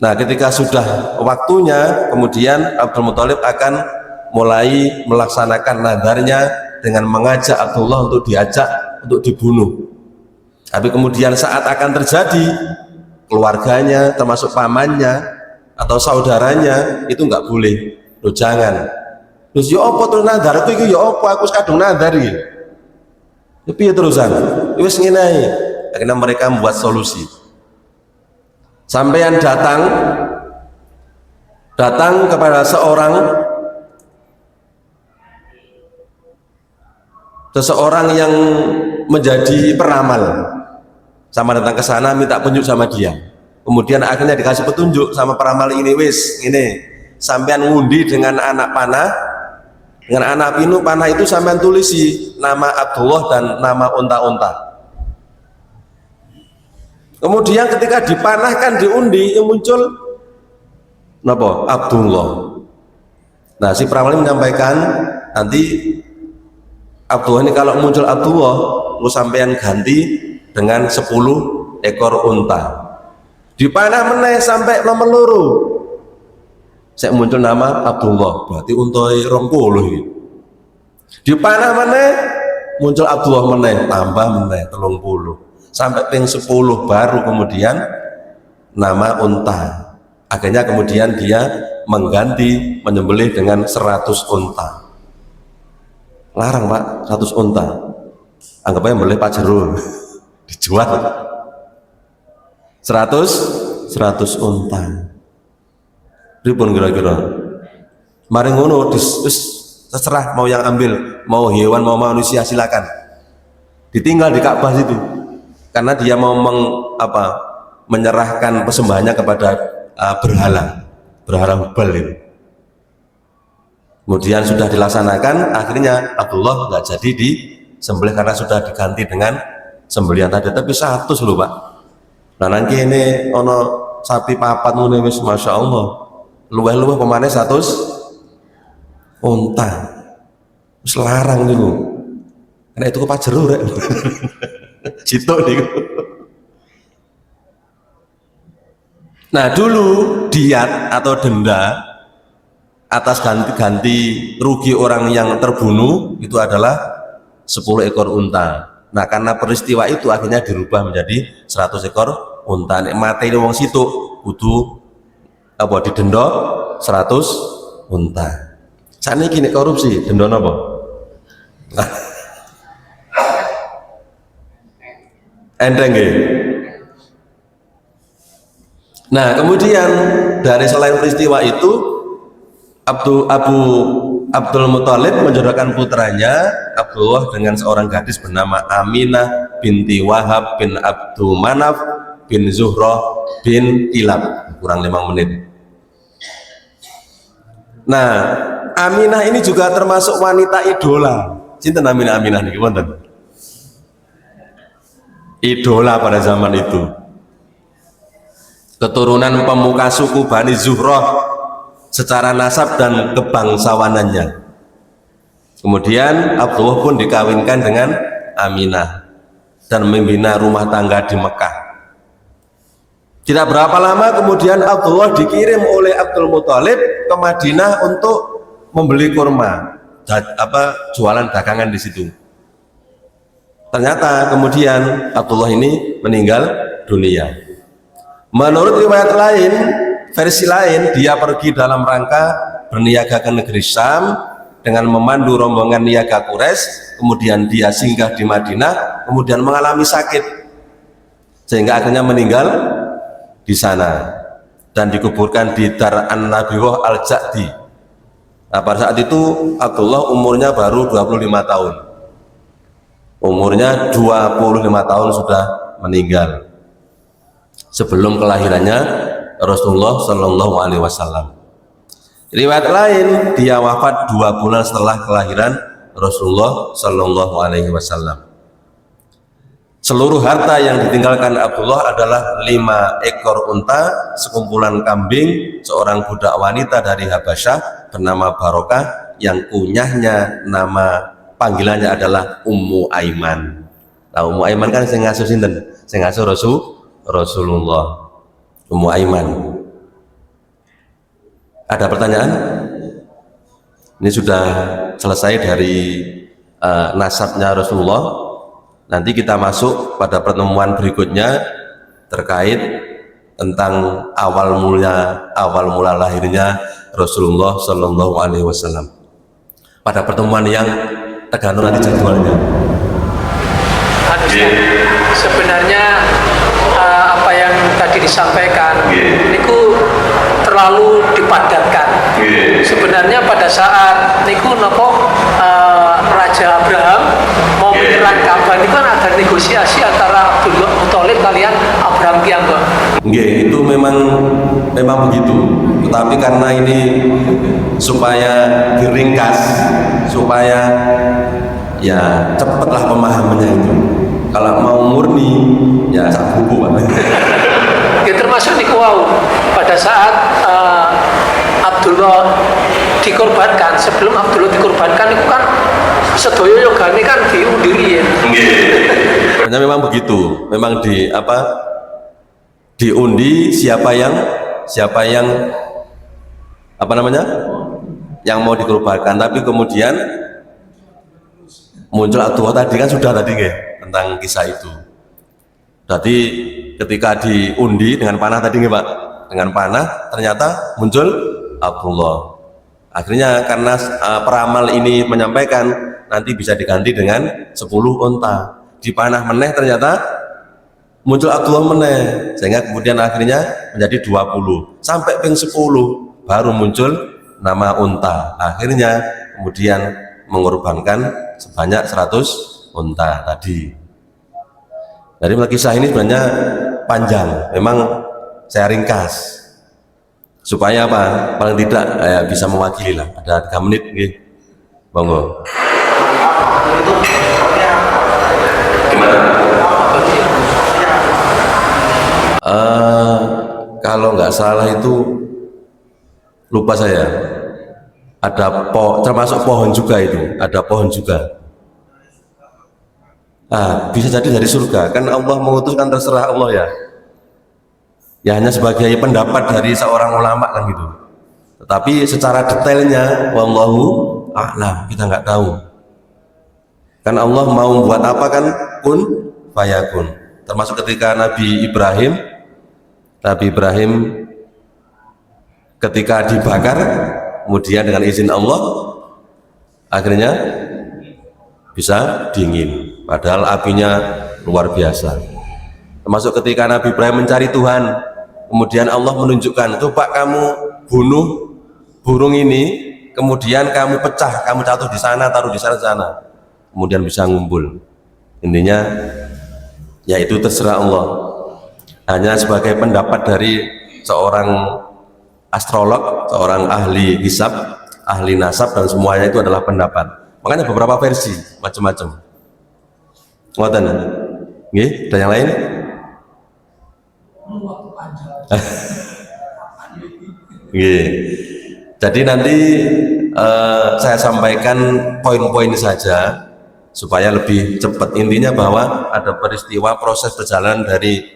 Nah, ketika sudah waktunya, kemudian Abdul Muthalib akan mulai melaksanakan nadarnya dengan mengajak Abdullah untuk dibunuh. Tapi kemudian saat akan terjadi, keluarganya termasuk pamannya atau saudaranya itu nggak boleh. Loh, jangan. Terus ya apa terus nadar itu ya apa aku kadung nadar iki. Tapi ya terusan. Wis ngene ae. Akhirnya mereka membuat solusi. Sampeyan datang kepada seseorang yang menjadi peramal, sama datang ke sana minta petunjuk sama dia, kemudian akhirnya dikasih petunjuk sama peramal ini, wis ini sampean ngundi dengan anak panah, dengan anak panah itu sampean tulisi nama Abdullah dan nama unta-unta. Kemudian ketika dipanahkan diundi yang muncul napa? Abdullah. Nah, si peramal ini menyampaikan, nanti Abdullah ini kalau muncul Abdullah, lu sampean ganti dengan 10 ekor unta. Dipanah meneh sampai nomor loro. Saya muncul nama Abdullah, berarti untai 20 gitu. Dipanah meneh muncul Abdullah meneh, tambah meneh 30. Sampai ping 10 baru kemudian nama unta. Akhirnya kemudian dia mengganti menyembelih dengan 100 unta. Larang Pak, 100 unta. Anggap aja beli Pak Jerul. Dijual 100 unta. Ribun kira-kira. Mari ngono terserah mau yang ambil, mau hewan mau manusia silakan. Ditinggal di Ka'bah situ. Karena dia mau menyerahkan persembahannya kepada berhala Hubal itu. Kemudian sudah dilaksanakan, akhirnya Abdullah nggak jadi disembelih karena sudah diganti dengan sembelihan tadi. Tapi 100 loh Pak. Nah nanti ini ono sapi papat mulai wis, masya Allah. luweh-luweh pemane 100 unta. Wis larang niku. Karena itu kepak jero rek. Jituk niku. Nah, dulu diat atau denda atas ganti rugi orang yang terbunuh itu adalah 10 ekor unta. Nah, karena peristiwa itu akhirnya dirubah menjadi 100 ekor unta. Nek mateni wong situ kudu apa didenda 100 unta. Sakniki nek korupsi denda napa? Enteng nggih. Nah, kemudian dari selain peristiwa itu Abdul Muthalib menjodohkan putranya Abdullah dengan seorang gadis bernama Aminah binti Wahab bin Abdul Manaf bin Zuhroh bin Kilab. Kurang 5 menit. Nah, Aminah ini juga termasuk wanita idola. Cinta Aminah niki wonten. Idola pada zaman itu. Keturunan pemuka suku Bani Zuhroh secara nasab dan kebangsawanannya. Kemudian Abdullah pun dikawinkan dengan Aminah dan membina rumah tangga di Mekah. Tidak berapa lama kemudian Abdullah dikirim oleh Abdul Muthalib ke Madinah untuk membeli kurma, jualan dagangan di situ. Ternyata kemudian Abdullah ini meninggal dunia. Menurut riwayat lain, versi lain, dia pergi dalam rangka berniaga ke negeri Syam dengan memandu rombongan niaga Quraisy, kemudian dia singgah di Madinah, kemudian mengalami sakit sehingga akhirnya meninggal di sana dan dikuburkan di Dar An-Nabiwah Al-Ja'di. Nah, pada saat itu Abdullah umurnya baru 25 tahun. Umurnya 25 tahun sudah meninggal sebelum kelahirannya Rasulullah Shallallahu Alaihi Wasallam. Riwayat lain, dia wafat 2 bulan setelah kelahiran Rasulullah Shallallahu Alaihi Wasallam. Seluruh harta yang ditinggalkan Abdullah adalah 5 ekor unta, sekumpulan kambing, seorang budak wanita dari Habasyah bernama Barokah yang kunyahnya nama panggilannya adalah Ummu Aiman. Nah, Ummu Aiman kan sing ngasuh sinten? Sing ngasuh Rasulullah. Ummu Aiman. Ada pertanyaan? Ini sudah selesai dari nasabnya Rasulullah. Nanti kita masuk pada pertemuan berikutnya terkait tentang awal mula lahirnya Rasulullah Shallallahu Alaihi Wasallam. Pada pertemuan yang tergantung nanti jadwalnya. Sebenarnya apa yang tadi disampaikan niku terlalu dipadatkan. Sebenarnya pada saat niku nopo Raja Abraham mau menyerang Ka'bah niku kan ada negosiasi antara Abdul Muthalib kalian Abraham piyambak. Nggih, itu memang begitu. Tetapi karena ini supaya diringkas, supaya ya cepatlah pemahamannya itu. Kalau mau murni ya sak buku Pak. Ya termasuk niku wau pada saat Abdullah dikorbankan, sebelum Abdullah dikorbankan itu kan sedaya yogane kan diundiri ya. Nggih. Memang begitu. Memang diundi siapa yang yang mau dikorbankan. Tapi kemudian muncul Abdullah tadi kan sudah tadi nggih tentang kisah itu. Jadi ketika diundi dengan panah tadi nggih Pak, dengan panah ternyata muncul Abdullah. Akhirnya karena peramal ini menyampaikan nanti bisa diganti dengan 10 unta. Di panah meneh ternyata muncul Abdullah meneh, sehingga kemudian akhirnya menjadi 20. Sampai ping 10 baru muncul nama unta. Akhirnya kemudian mengorbankan sebanyak 100 unta tadi. Jadi kisah ini sebenarnya panjang, memang saya ringkas supaya apa? Paling tidak bisa mewakili lah. Ada 3 menit, gitu. Monggo. Gimana? Kalau nggak salah itu lupa saya. Ada termasuk pohon juga itu, ada pohon juga. Bisa jadi dari surga, kan Allah mengutuskan, terserah Allah ya. Ya hanya sebagai pendapat dari seorang ulama kan gitu. Tetapi secara detailnya wallahu a'lam, kita nggak tahu. Kan Allah mau buat apa kan, kun fayakun. Termasuk ketika Nabi Ibrahim ketika dibakar, kemudian dengan izin Allah akhirnya bisa dingin, padahal apinya luar biasa. Termasuk ketika Nabi Ibrahim mencari Tuhan, kemudian Allah menunjukkan, coba kamu bunuh burung ini, kemudian kamu pecah, kamu jatuh di sana, taruh di sana, kemudian bisa ngumpul. Intinya yaitu terserah Allah, hanya sebagai pendapat dari seorang astrolog, seorang ahli hisab, ahli nasab, dan semuanya itu adalah pendapat. Makanya beberapa versi macam-macam. Ngoten. Nggih, ada yang lain? Nggih. Jadi nanti saya sampaikan poin-poin saja supaya lebih cepat. Intinya bahwa ada peristiwa proses perjalanan dari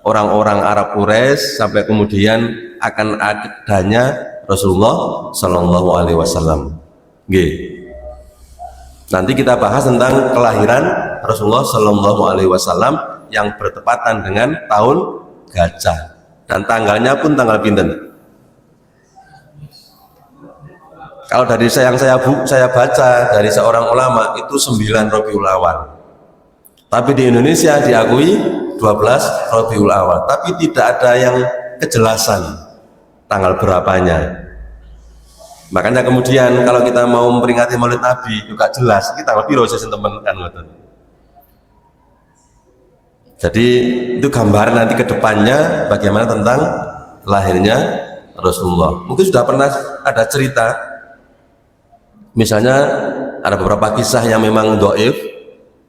orang-orang Arab Quraisy sampai kemudian akan adanya Rasulullah Shallallahu Alaihi Wasallam. Nanti kita bahas tentang kelahiran Rasulullah Shallallahu Alaihi Wasallam yang bertepatan dengan tahun gajah, dan tanggalnya pun tanggal pinten. Kalau dari yang saya baca dari seorang ulama itu 9 Rabiul Awal. Tapi di Indonesia diakui 12 Rabiul Awal, tapi tidak ada yang kejelasan tanggal berapanya. Makanya kemudian kalau kita mau memperingati Maulid Nabi juga jelas kita tanggal piro sih teman kan. Jadi itu gambaran nanti ke depannya bagaimana tentang lahirnya Rasulullah. Mungkin sudah pernah ada cerita, misalnya ada beberapa kisah yang memang dhaif,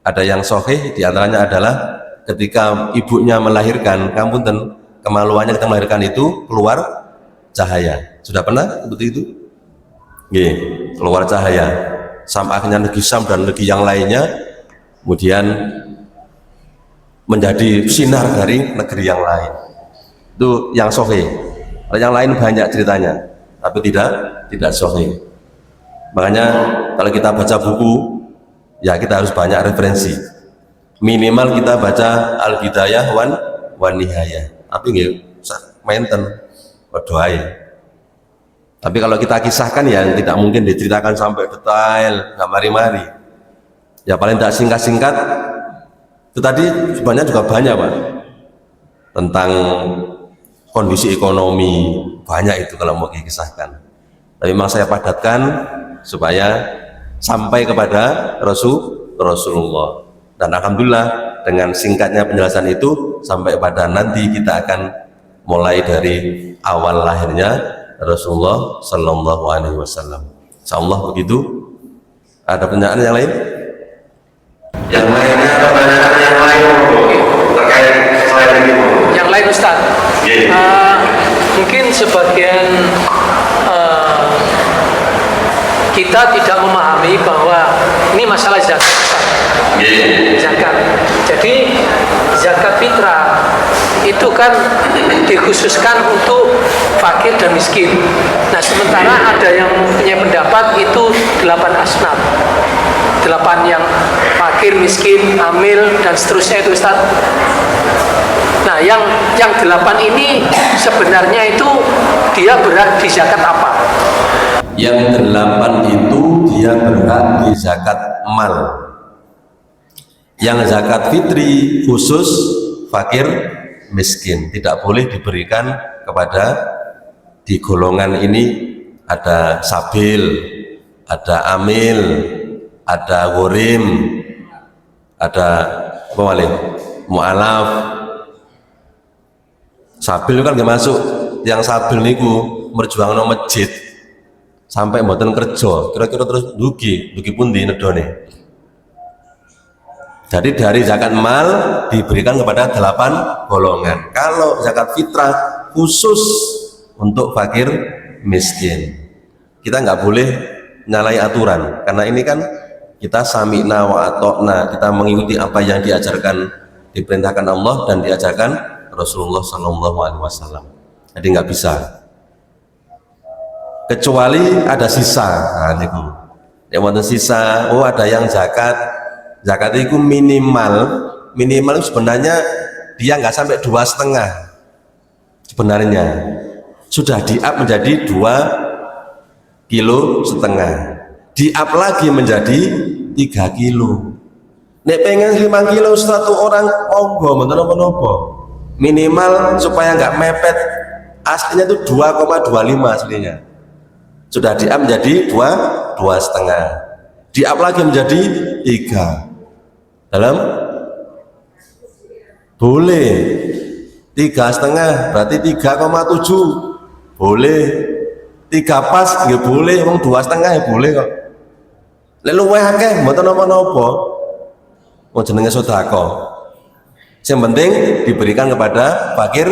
ada yang sahih, diantaranya adalah ketika ibunya melahirkan, kemaluannya ketika melahirkan itu keluar cahaya. Sudah pernah seperti itu? Keluar cahaya. Sampai akhirnya negeri Syam dan negeri yang lainnya kemudian menjadi sinar dari negeri yang lain. Itu yang sahih. Yang lain banyak ceritanya, tapi tidak sahih. Makanya kalau kita baca buku, ya kita harus banyak referensi. Minimal kita baca Al-Bidayah wan Nihayah. Tapi nggih mainten doae. Tapi kalau kita kisahkan ya tidak mungkin diceritakan sampai detail, nggak mari-mari. Ya paling tidak singkat-singkat. Itu tadi sebenarnya juga banyak Pak, tentang kondisi ekonomi, banyak itu kalau mau dikisahkan. Tapi memang saya padatkan supaya sampai kepada Rasulullah. Dan alhamdulillah dengan singkatnya penjelasan itu sampai pada nanti kita akan mulai dari awal lahirnya Rasulullah Sallallahu Alaihi Wasallam. Insyaallah begitu. Ada pertanyaan yang lain? Yang lainnya pertanyaan yang lain terkait selain ini. Yang lain Ustaz. Mungkin sebagian kita tidak memahami bahwa ini masalah zakat. Zakat. Jadi zakat fitrah itu kan dikhususkan untuk fakir dan miskin. Nah sementara ada yang punya pendapat itu 8 asnaf, 8 yang fakir, miskin, amil dan seterusnya itu Ustaz. Nah yang 8 ini sebenarnya itu dia berhak di zakat apa? Yang 8 itu dia berhak di zakat mal. Yang zakat fitri khusus fakir miskin, tidak boleh diberikan kepada di golongan ini ada sabil, ada amil, ada ghurim, ada apa wali mu'alaf. Sabil kan gak masuk. Yang sabil niku merjuangno masjid sampai mboten kerja, kira-kira terus dugi pun di nedone. Jadi dari zakat mal diberikan kepada 8 golongan. Kalau zakat fitrah khusus untuk fakir miskin. Kita nggak boleh nyalai aturan, karena ini kan kita sami'na wa atokna, kita mengikuti apa yang diajarkan, diperintahkan Allah dan diajarkan Rasulullah Sallallahu Alaihi Wasallam. Jadi nggak bisa, kecuali ada sisa. Nah, itu yang ada sisa. Oh, ada yang zakat itu minimal sebenarnya dia nggak sampai 2,5, sebenarnya sudah di-up menjadi 2,5 kilo, di-up lagi menjadi 3 kilo. Nek pengen 5 kilo satu orang, monggo, mboten napa-napa. Minimal supaya nggak mepet, aslinya itu 2,25 aslinya. Sudah di-up menjadi 2,5. Di-up lagi menjadi 3. Dalam boleh 3,5 berarti 3,7 boleh, 3 pas nggih boleh, wong 2,5 ya boleh kok. Lek luwih akeh mboten napa-napa. Wong jenenge sedekah. Yang penting diberikan kepada fakir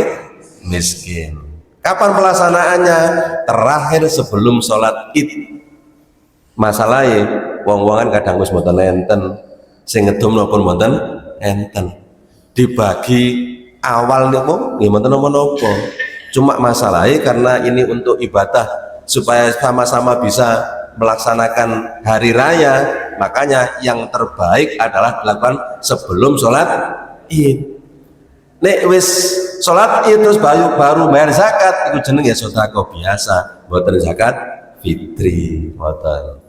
miskin. Kapan pelaksanaannya? Terakhir sebelum sholat Id. Masalahnya wong-wongan kadang wis mboten enten, sing ngedum napa mboten enten. Dibagi awal niku nggih mboten napa-napa. Cuma masalahnya karena ini untuk ibadah supaya sama-sama bisa melaksanakan hari raya, makanya yang terbaik adalah dilakukan sebelum sholat Id. Nek wis sholat Id terus baru bayar zakat, itu jeneng ya sedekah biasa, mboten zakat fitri, mboten.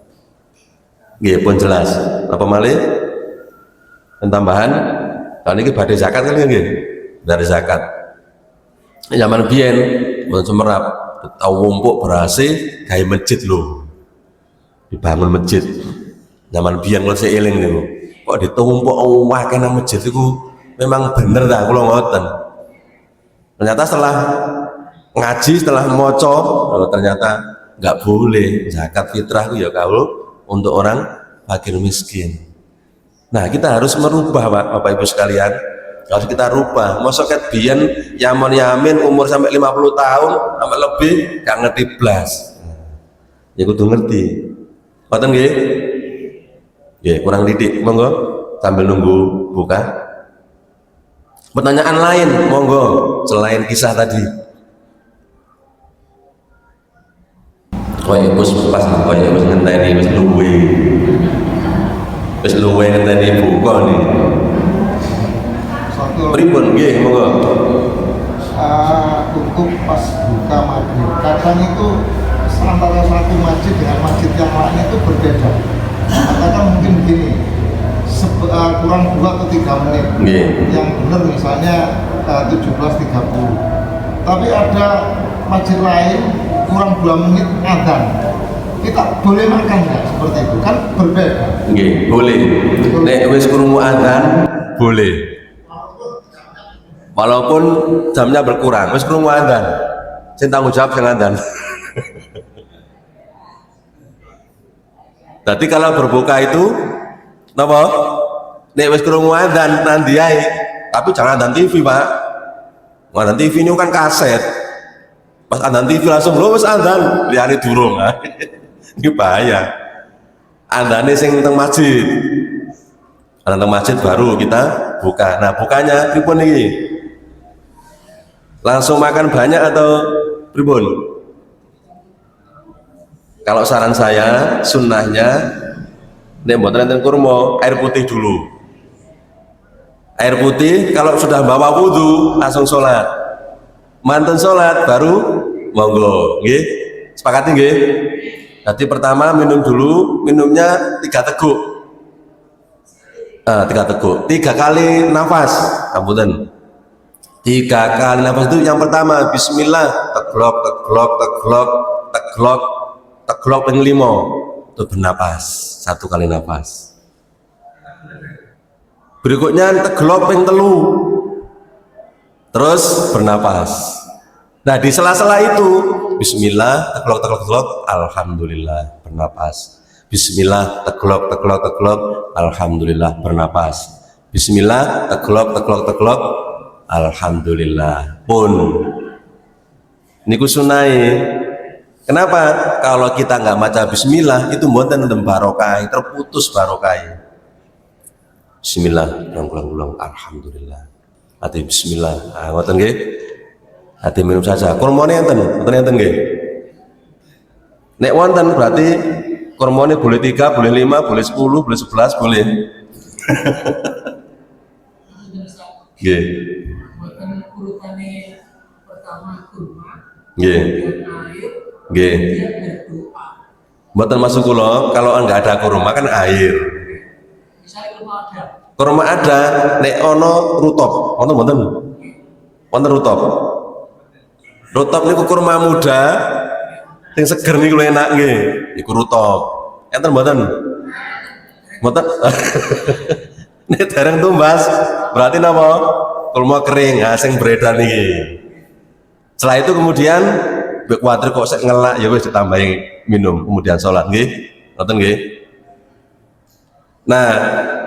Nggih pun jelas. Apa malih? Tambahan, kalau ini badai zakat kan nggih, dari zakat. Zaman biyen mboten semerap, tau wumpuk berhasil gawe masjid lho. Dibangun masjid. Zaman biyen kalau saya eling niku, kok ditumpuk akeh nang masjid iku memang bener dah kula ngoten. Ternyata setelah ngaji, setelah maca, ternyata nggak boleh zakat fitrah itu ya kalau untuk orang fakir miskin. Nah, kita harus merubah Bapak Ibu sekalian. Harus kita rubah. Mosok ket biyen yamin umur sampai 50 tahun sampai lebih gak ngerti blas. Ya kudu ngerti. Ngoten nggih? Nggih, kurang didik. Monggo sambil nunggu buka. Pertanyaan lain, monggo selain kisah tadi. Koyo wis pas koyo wis ngenteni wis luwe. Wis luwe ngenteni buka nih. Pripun nggih monggo. Untuk pas buka maghrib, kadang itu antara satu masjid dengan masjid yang lain itu berbeda. Katakan mungkin begini, kurang 2 atau 3 menit. Yang benar misalnya 17.30. Tapi ada masjid lain kurang 2 menit adzan. Kita boleh makan nggak seperti itu? Kan berbeda. Nggih, boleh. Nek wis krungu adzan boleh. Walaupun jamnya berkurang, wis krungu adzan. Sing tanggung jawab sing adzan. Jadi kalau berbuka itu napa? Nek wis krungu adzan nanti ae. Tapi jangan adzan TV, Pak. Adzan TV ini kan kaset. Pas adzan TV langsung lho wis adzan, liyane durung. Ini bahaya. Adzane sing teng masjid. Adzan teng masjid baru kita buka. Nah, bukanya pripun iki? Langsung makan banyak atau pripun? Kalau saran saya, sunnahnya nek mboten enten kurma, air putih dulu. Air putih kalau sudah bawa wudhu langsung sholat. Mantun sholat baru monggo, nggih. Sepakati nggih. Jadi pertama minum dulu, minumnya 3 teguk. 3 teguk, 3 kali nafas, ampun. 3 kali nafas itu yang pertama bismillah, teglok teglok teglok teglok teglok ping 5 itu bernapas 1 kali nafas. Berikutnya teglok ping 3 terus bernapas. Nah, di sela-sela itu bismillah teglok teglok teglok alhamdulillah bernapas. Bismillah teglok teglok teglok alhamdulillah bernapas. Bismillah teglok teglok teglok alhamdulillah pun Niku sunai. Kenapa? Kalau kita nggak maca bismillah itu mboten enten barokah, terputus barokah. Bismillah, ulang-ulang, alhamdulillah. Hati bismillah. Ah, ngoten nggih. Hati minum saja. Kurmane enten, mboten enten nggih. Nek wonten berarti kurmane boleh 3, boleh 5, boleh 10, boleh 11, boleh. Nggih. Buatan urutane pertama kurma, Nggih. air, Nggih. berdoa. Mboten masuk kula, kalau enggak ada kurma kan air. Misalnya kurma ada, Kurma ada, nek ono rutop, wonten mboten? Wonten rutop. Rutop niku kurma muda, sing seger niku lho enak nggih. Niku rutop. Enten mboten? Mboten. Nek dereng tumbas, berarti napa? Kurma kering, sing beredar niki. Setelah itu kemudian kuwatir kok sek ngelak ya wis ditambahi minum, kemudian sholat nggih. Ngoten nggih. Nah,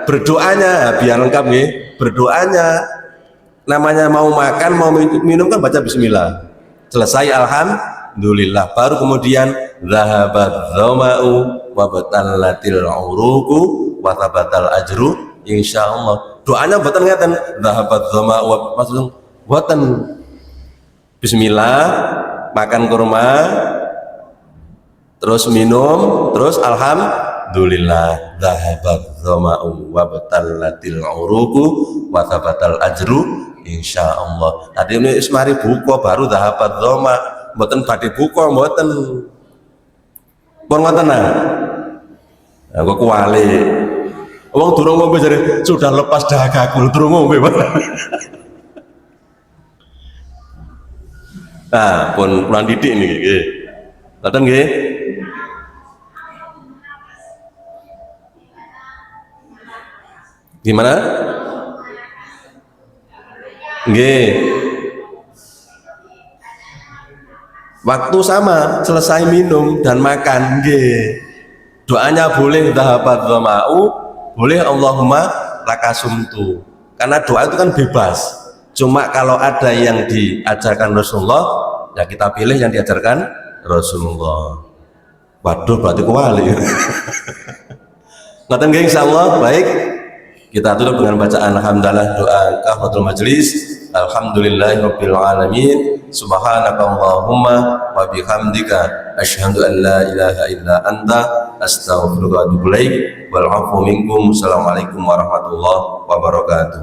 berdoanya biar lengkap nih. Berdoanya namanya mau makan, mau minum kan baca bismillah. Selesai alhamdulillah. Baru kemudian zahabat dhama'u wa batallatil uruqu wa tabatal ajru insyaallah. Doanya mboten ngeten, zahabat dhama'u wa maksudnya mboten bismillah, makan kurma, terus minum, terus alhamdulillah, dhahabat dhama'u wa batallatil uruqu wa tabatal ajru insyaallah. Tadi ini ismari buka baru dhahabat dhama, mboten badhe buka mboten. Pun ngoten nah. Aku kuwali. Wong durung ngombe jare sudah lepas dahagaku, durung ngombe. Nah, pun pulang didik niki nggih. Ngoten nggih. Gimana? Nggih. Waktu sama, selesai minum dan makan nggih. Doanya boleh dhahabat dhama'u, boleh Allahumma lakasumtu. Karena doa itu kan bebas. Cuma kalau ada yang diajarkan Rasulullah, ya kita pilih yang diajarkan Rasulullah. Waduh, berarti kuwali. Ngoten nggih insyaallah. Baik. Kita tutup dengan bacaan alhamdulillah, doa kafatul majlis. Alhamdulillahirabbil alamin. Subhanakallahumma wa bihamdika asyhadu an la ilaha illa anta astaghfiruka wa atubu ilaik. Wal 'afwu minkum. Assalamualaikum warahmatullahi wabarakatuh.